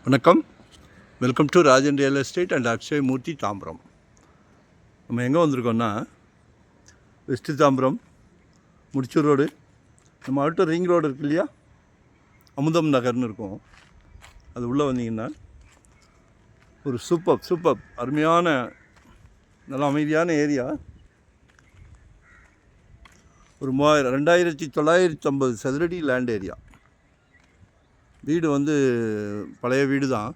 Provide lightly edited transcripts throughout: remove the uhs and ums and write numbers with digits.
வணக்கம். Welcome to Rajan real estate and Akshay Murthy Tambaram. நம்ம எங்கே வந்திருக்கோம்னா வெஸ்ட்டு தாம்பரம் முடிச்சூர் ரோடு, நம்ம அவுட்டர் ரிங் ரோடு இருக்கு இல்லையா, அமுதம் நகர்னு இருக்கும். அது உள்ளே வந்தீங்கன்னா ஒரு சூப்பர் அருமையான நல்ல அமைதியான ஏரியா. ஒரு 2950 சதுரடி லேண்ட் ஏரியா. வீடு வந்து பழைய வீடு தான்.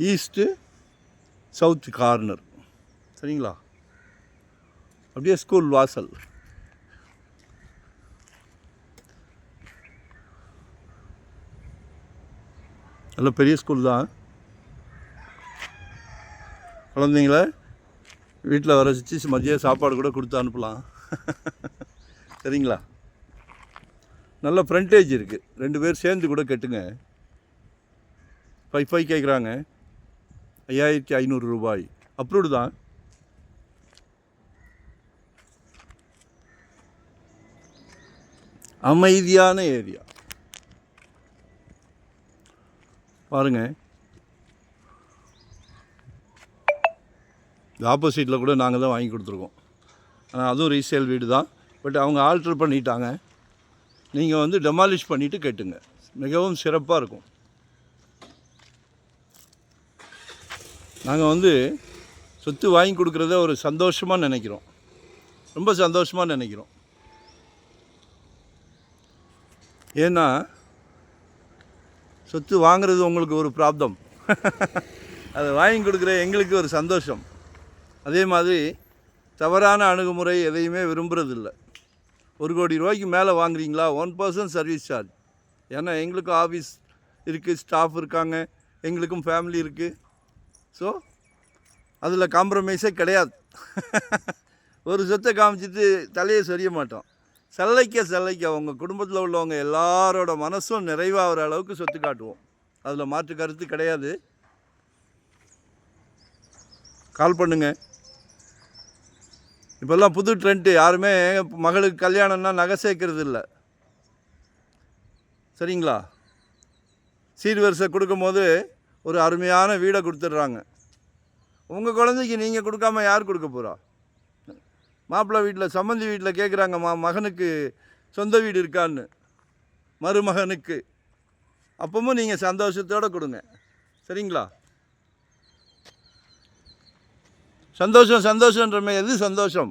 ஈஸ்ட்டு சவுத் கார்னர், சரிங்களா? அப்படியே ஸ்கூல் வாசல். நல்ல பெரிய ஸ்கூல் தான். குழந்தைங்கள வீட்டில் வர வச்சு மதியம் சாப்பாடு கூட கொடுத்து அனுப்பலாம். சரிங்களா? நல்ல ஃப்ரண்டேஜ் இருக்குது. 2 பேர் சேர்ந்து கூட கட்டுங்க. 5 கேட்குறாங்க. 5500 ரூபாய். அப்ரூவ்டு தான். அமைதியான ஏரியா பாருங்கள். இந்த ஆப்போசிட்டில் கூட நாங்கள் தான் வாங்கி கொடுத்துருக்கோம். ஆனால் அதுவும் ரீசேல் வீடு தான். பட் அவங்க ஆல்ட்ரு பண்ணிட்டாங்க. நீங்கள் வந்து டெமாலிஷ் பண்ணிவிட்டு கேட்டுங்க, மிகவும் சிறப்பாக இருக்கும். நாங்கள் வந்து சொத்து வாங்கி கொடுக்குறத ஒரு சந்தோஷமாக நினைக்கிறோம், ரொம்ப சந்தோஷமாக நினைக்கிறோம். ஏன்னா சொத்து வாங்குறது உங்களுக்கு ஒரு பிராப்தம், அதை வாங்கி கொடுக்குற எங்களுக்கு ஒரு சந்தோஷம். அதே மாதிரி தவறான அணுகுமுறை எதையுமே விரும்புகிறதில்லை. 1 கோடி ரூபாய்க்கு மேலே வாங்குறீங்களா, 1% சர்வீஸ் சார்ஜ். ஏன்னா எங்களுக்கும் ஆஃபீஸ் இருக்குது, ஸ்டாஃப் இருக்காங்க, எங்களுக்கும் ஃபேமிலி இருக்குது. ஸோ அதில் காம்ப்ரமைஸே கிடையாது. ஒரு சொத்தை காமிச்சிட்டு தலையை சொரிய மாட்டோம். சல்லைக்க உங்கள் குடும்பத்தில் உள்ளவங்க எல்லாரோட மனசும் நிறைவாகிற அளவுக்கு சொத்து காட்டுவோம். அதில் மாற்று கருத்து கிடையாது. கால் பண்ணுங்கள். இப்போல்லாம் புது ட்ரெண்ட்டு. யாருமே மகளுக்கு கல்யாணம்னா நகை சேர்க்கறது இல்லை, சரிங்களா? சீர்வரிசை கொடுக்கும்போது ஒரு அருமையான வீடை கொடுத்துட்றாங்க. உங்கள் குழந்தைக்கு நீங்கள் கொடுக்காம யார் கொடுக்க போகிறா? மாப்பிள்ளை வீட்டில் சம்மந்தி வீட்டில் கேட்குறாங்க, மகனுக்கு சொந்த வீடு இருக்கான்னு, மருமகனுக்கு. அப்பவும் நீங்கள் சந்தோஷத்தோடு கொடுங்க, சரிங்களா? சந்தோஷன்றமே எது சந்தோஷம்?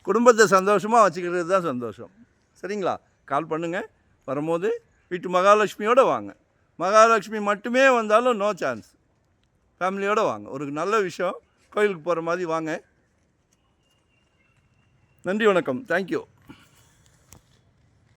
குடும்பத்தை சந்தோஷமாக வச்சுக்கிறது தான் சந்தோஷம், சரிங்களா? கால் பண்ணுங்கள். வரும்போது வீட்டு மகாலட்சுமியோடு வாங்க. மகாலட்சுமி மட்டுமே வந்தாலும் நோ சான்ஸ். ஃபேமிலியோடு வாங்க. ஒரு நல்ல விஷயம், கோயிலுக்கு போகிற மாதிரி வாங்க. நன்றி, வணக்கம், தேங்க்யூ.